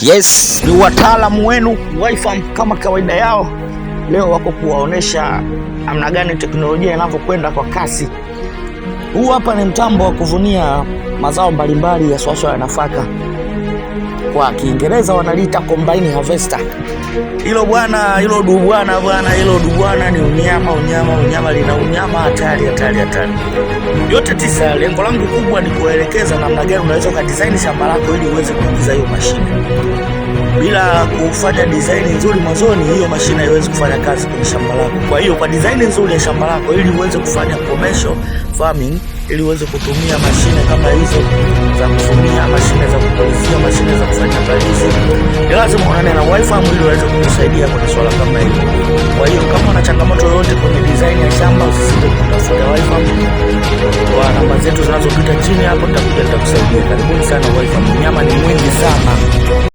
Yes, ni wataalamu wenu Wi-Farm kama kawaida yao. Leo wako kuwaonesha namna gani teknolojia inavyokwenda kwa kasi. Huu hapa ni mtambo wa kuvunia mazao mbalimbali ya swaswa ya nafaka. Kwa Kiingereza wanaliita combine harvester. Hilo dubwana ni unyama lina unyama hatari. Yote tisa, lengo langu kubwa ni kuelekeza namna gani unaweza kudesign shamba lako ili uweze kuingiza hiyo mashine. Bila kufanya design nzuri mwanzoni, hiyo mashine haiwezi kufanya kazi kwenye shamba lako. Kwa hiyo kwa design nzuri ya shamba lako, ili uweze kufanya commercial farming, ili uweze kutumia mashine kama hizo za kufumia, mashine za kupulizia, mashine za kufanya palizi, ni lazima uanane na Wi-Farm ili uweze kukusaidia kwenye swala kama hilo. Kwa hiyo kama una changamoto yoyote kwenye design ya shamba, usisite kutafuta Wi-Farm. Kwa namba zetu zinazopita chini hapo, nitakusaidia. Karibuni sana Wi-Farm, nyama ni mwingi sana.